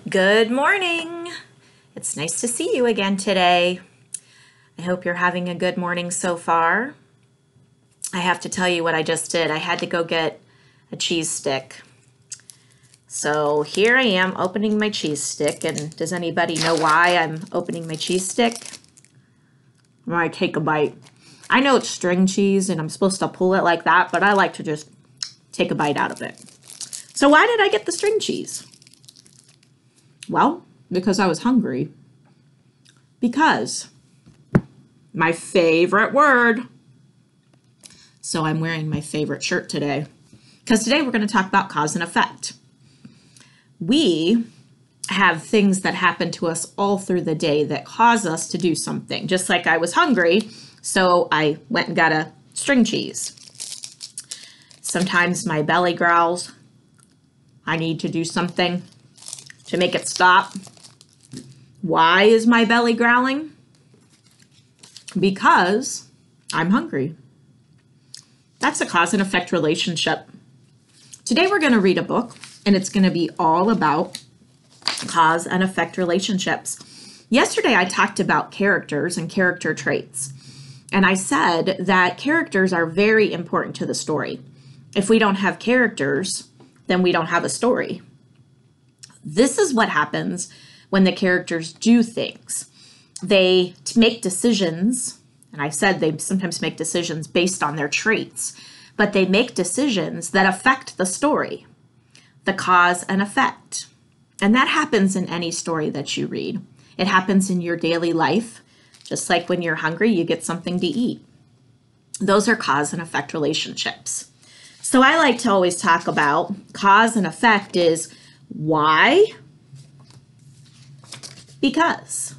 Good morning. It's nice to see you again today. I hope you're having a good morning so far. I have to tell you what I just did. I had to go get a cheese stick. So here I am opening my cheese stick. And does anybody know why I'm opening my cheese stick? When I take a bite. I know it's string cheese and I'm supposed to pull it like that, but I like to just take a bite out of it. So why did I get the string cheese? Well, because I was hungry. Because my favorite word. So I'm wearing my favorite shirt today. Because today we're going to talk about cause and effect. We have things that happen to us all through the day that cause us to do something. Just like I was hungry, so I went and got a string cheese. Sometimes my belly growls. I need to do something to make it stop. Why is my belly growling? Because I'm hungry. That's a cause and effect relationship. Today we're going to read a book, and it's going to be all about cause and effect relationships. Yesterday I talked about characters and character traits, and I said that characters are very important to the story. If we don't have characters, then we don't have a story. This is what happens when the characters do things. They make decisions, and I said they sometimes make decisions based on their traits, but they make decisions that affect the story, the cause and effect. And that happens in any story that you read. It happens in your daily life, just like when you're hungry, you get something to eat. Those are cause and effect relationships. So I like to always talk about cause and effect is why? Because.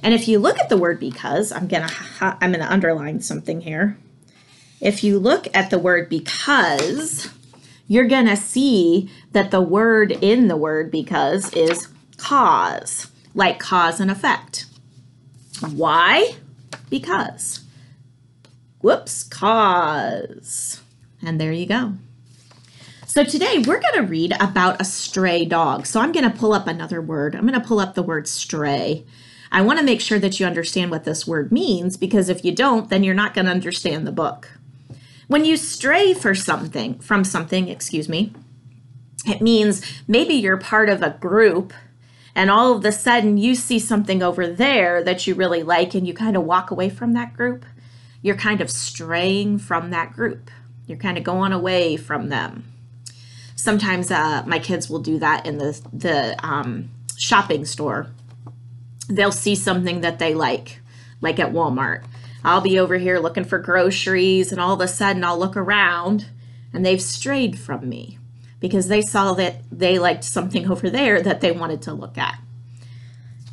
And if you look at the word because, I'm gonna underline something here. If you look at the word because, you're gonna see that the word in the word because is cause, like cause and effect. Why? Because. Whoops, cause. And there you go. So today we're going to read about a stray dog. So I'm going to pull up another word. I'm going to pull up the word stray. I want to make sure that you understand what this word means, because if you don't, then you're not going to understand the book. When you stray from something, it means maybe you're part of a group and all of a sudden you see something over there that you really like and you kind of walk away from that group. You're kind of straying from that group. You're kind of going away from them. Sometimes my kids will do that in the shopping store. They'll see something that they like at Walmart. I'll be over here looking for groceries, and all of a sudden I'll look around and they've strayed from me because they saw that they liked something over there that they wanted to look at.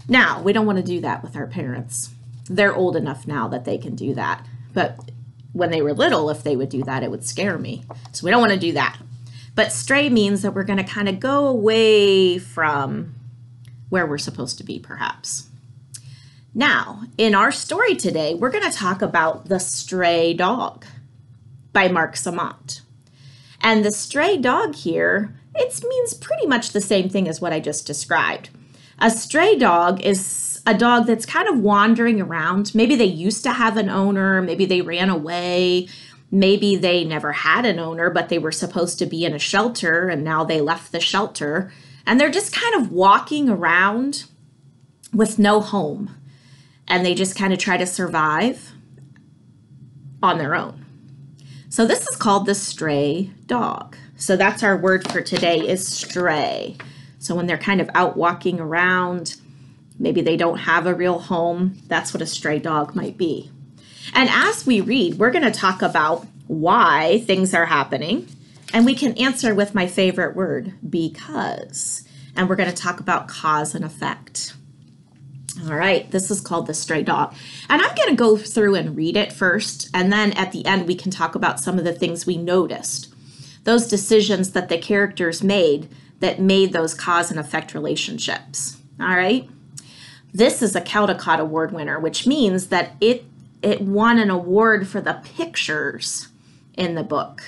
Now, we don't want to do that with our parents. They're old enough now that they can do that. But when they were little, if they would do that, it would scare me. So we don't want to do that. But stray means that we're going to kind of go away from where we're supposed to be, perhaps. Now, in our story today, we're going to talk about The Stray Dog by Marc Samant. And the stray dog here, it means pretty much the same thing as what I just described. A stray dog is a dog that's kind of wandering around. Maybe they used to have an owner, maybe they ran away, maybe they never had an owner, but they were supposed to be in a shelter and now they left the shelter. And they're just kind of walking around with no home. And they just kind of try to survive on their own. So this is called the stray dog. So that's our word for today is stray. So when they're kind of out walking around, maybe they don't have a real home, that's what a stray dog might be. And as we read, we're going to talk about why things are happening, and we can answer with my favorite word, because. And we're going to talk about cause and effect. All right, this is called The Stray Dog. And I'm going to go through and read it first, and then at the end we can talk about some of the things we noticed, those decisions that the characters made that made those cause and effect relationships. All right. This is a Caldecott Award winner, which means that it won an award for the pictures in the book.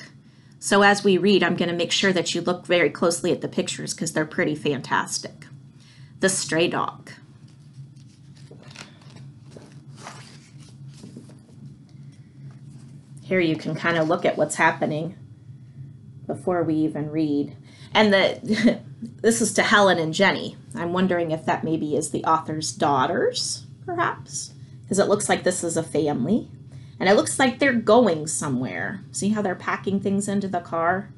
So as we read, I'm going to make sure that you look very closely at the pictures because they're pretty fantastic. the stray dog. Here you can kind of look at what's happening before we even read. And this is to Helen and Jenny. I'm wondering if that maybe is the author's daughters, perhaps, because it looks like this is a family. And it looks like they're going somewhere. See how they're packing things into the car?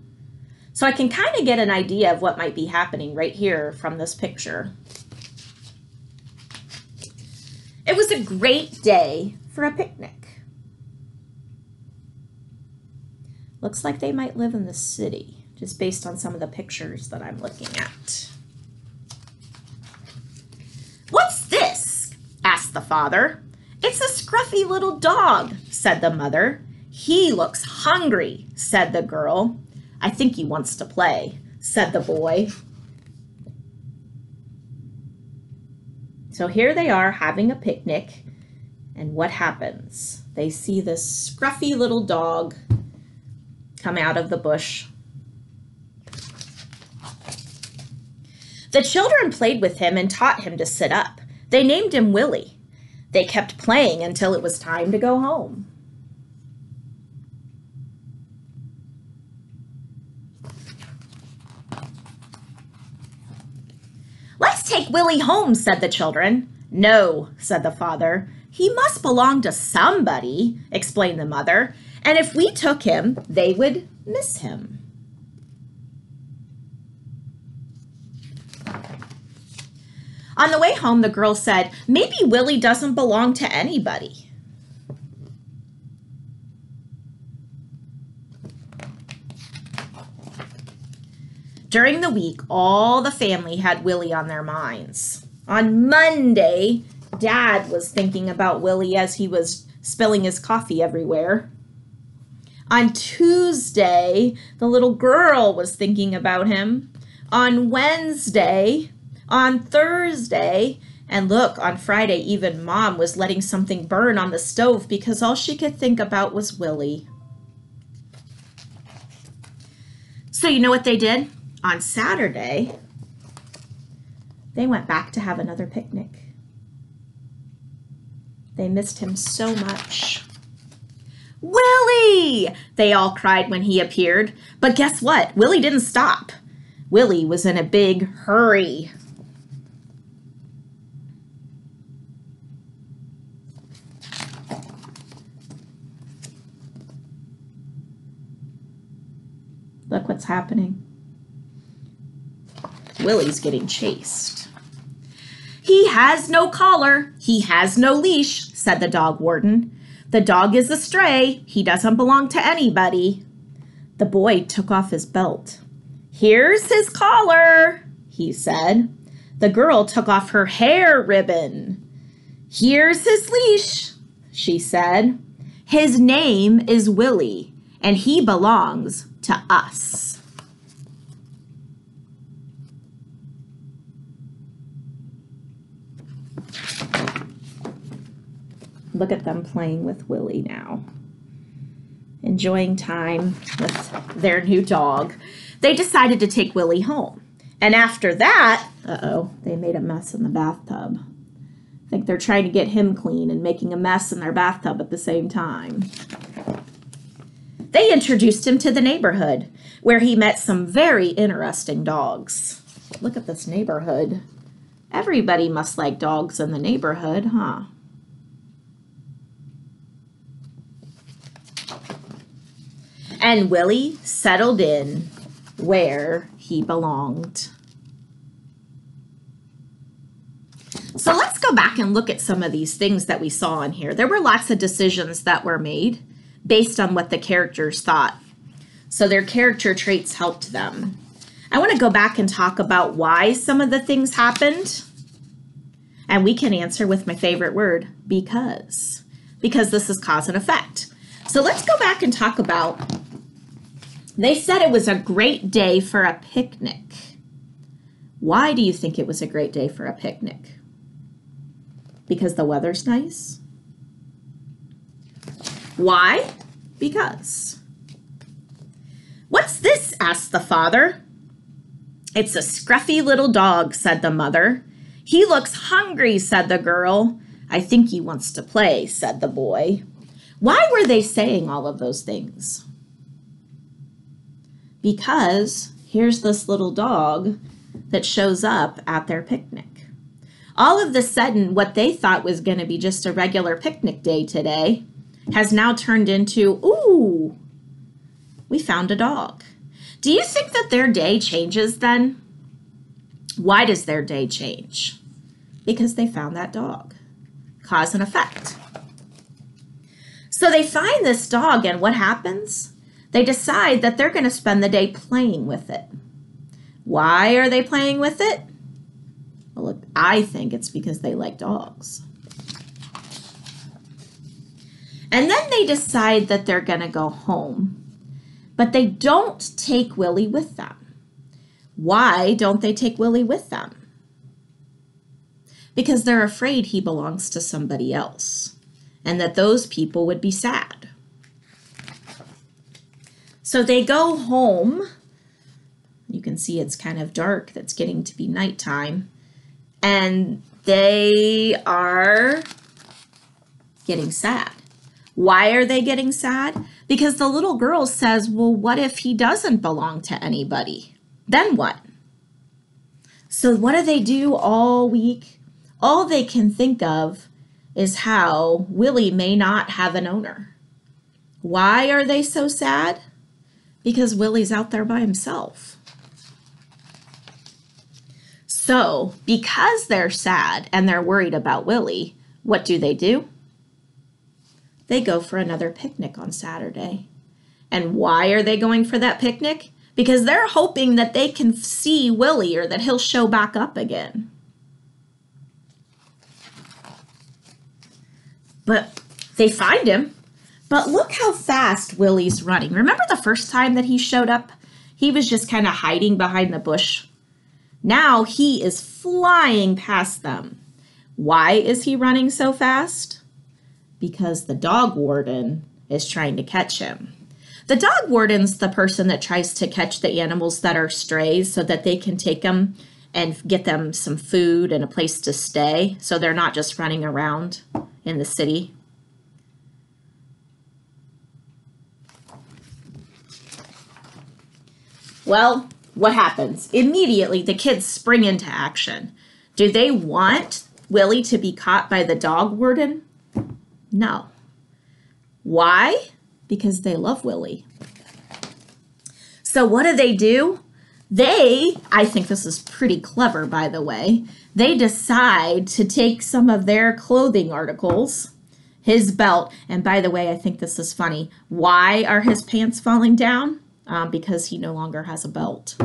So I can kind of get an idea of what might be happening right here from this picture. It was a great day for a picnic. Looks like they might live in the city, just based on some of the pictures that I'm looking at. "What's this?" asked the father. "It's a scruffy little dog," said the mother. "He looks hungry," said the girl. "I think he wants to play," said the boy. So here they are having a picnic, and what happens? They see this scruffy little dog come out of the bush. The children played with him and taught him to sit up. They named him Willie. They kept playing until it was time to go home. "Let's take Willie home," said the children. "No," said the father. "He must belong to somebody," explained the mother. "And if we took him, they would miss him." On the way home, the girl said, "Maybe Willie doesn't belong to anybody." During the week, all the family had Willie on their minds. On Monday, Dad was thinking about Willie as he was spilling his coffee everywhere. On Tuesday, the little girl was thinking about him. On Wednesday, on Thursday, and look, on Friday, even Mom was letting something burn on the stove because all she could think about was Willie. So you know what they did? On Saturday, they went back to have another picnic. They missed him so much. "Willie!" they all cried when he appeared. But guess what? Willie didn't stop. Willie was in a big hurry. Look what's happening. Willie's getting chased. "He has no collar. He has no leash," said the dog warden. "The dog is a stray. He doesn't belong to anybody." The boy took off his belt. "Here's his collar," he said. The girl took off her hair ribbon. "Here's his leash," she said. "His name is Willie, and he belongs to us." Look at them playing with Willie now. Enjoying time with their new dog. They decided to take Willie home. And after that, they made a mess in the bathtub. I think they're trying to get him clean and making a mess in their bathtub at the same time. They introduced him to the neighborhood, where he met some very interesting dogs. Look at this neighborhood. Everybody must like dogs in the neighborhood, huh? And Willie settled in where he belonged. So let's go back and look at some of these things that we saw in here. There were lots of decisions that were made based on what the characters thought. So their character traits helped them. I want to go back and talk about why some of the things happened. And we can answer with my favorite word, because. Because this is cause and effect. So let's go back and talk about, they said it was a great day for a picnic. Why do you think it was a great day for a picnic? Because the weather's nice? Why? Because. "What's this?" asked the father. "It's a scruffy little dog," said the mother. He looks hungry, said the girl. I think he wants to play, said the boy. Why were they saying all of those things? Because here's this little dog that shows up at their picnic. All of a sudden, what they thought was going to be just a regular picnic day today has now turned into, ooh, we found a dog. Do you think that their day changes then? Why does their day change? Because they found that dog. Cause and effect. So they find this dog, and what happens? They decide that they're going to spend the day playing with it. Why are they playing with it? Well, look, I think it's because they like dogs. And then they decide that they're going to go home, but they don't take Willie with them. Why don't they take Willie with them? Because they're afraid he belongs to somebody else and that those people would be sad. So they go home. You can see it's kind of dark. That's getting to be nighttime. And they are getting sad. Why are they getting sad? Because the little girl says, well, what if he doesn't belong to anybody? Then what? So what do they do all week? All they can think of is how Willie may not have an owner. Why are they so sad? Because Willie's out there by himself. So because they're sad and they're worried about Willie, what do? They go for another picnic on Saturday. And why are they going for that picnic? Because they're hoping that they can see Willie or that he'll show back up again. But they find him. But look how fast Willie's running. Remember the first time that he showed up? He was just kind of hiding behind the bush. Now he is flying past them. Why is he running so fast? Because the dog warden is trying to catch him. The dog warden's the person that tries to catch the animals that are strays so that they can take them and get them some food and a place to stay so they're not just running around in the city. Well, what happens? Immediately, the kids spring into action. Do they want Willie to be caught by the dog warden? No. Why? Because they love Willie. So what do? I think this is pretty clever, by the way. They decide to take some of their clothing articles, his belt, and by the way, I think this is funny. Why are his pants falling down? Because he no longer has a belt.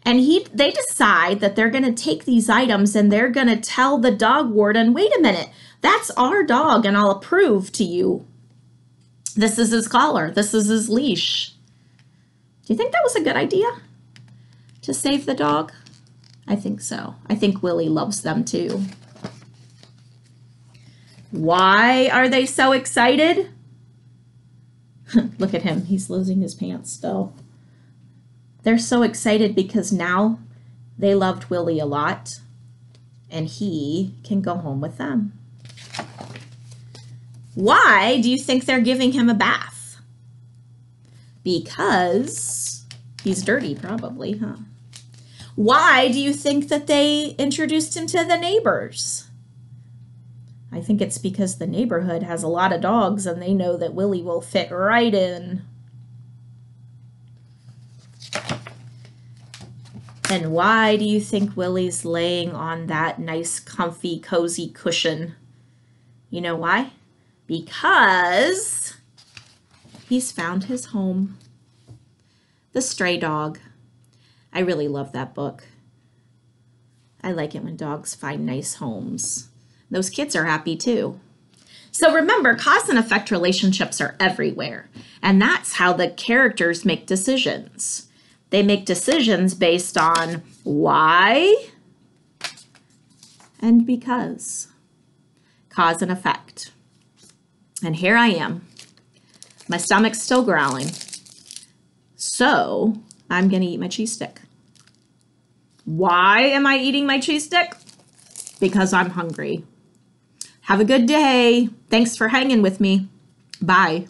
And they decide that they're going to take these items and they're going to tell the dog warden, wait a minute, that's our dog and I'll approve to you. This is his collar. This is his leash. Do you think that was a good idea to save the dog? I think so. I think Willie loves them too. Why are they so excited? Look at him. He's losing his pants still. They're so excited because now they loved Willie a lot and he can go home with them. Why do you think they're giving him a bath? Because he's dirty, probably, huh? Why do you think that they introduced him to the neighbors? I think it's because the neighborhood has a lot of dogs and they know that Willie will fit right in. And why do you think Willie's laying on that nice, comfy, cozy cushion? You know why? Because he's found his home. The Stray Dog. I really love that book. I like it when dogs find nice homes. Those kids are happy too. So remember, cause and effect relationships are everywhere. And that's how the characters make decisions. They make decisions based on why and because. Cause and effect. And here I am. My stomach's still growling. So I'm going to eat my cheese stick. Why am I eating my cheese stick? because I'm hungry. Have a good day. Thanks for hanging with me. Bye.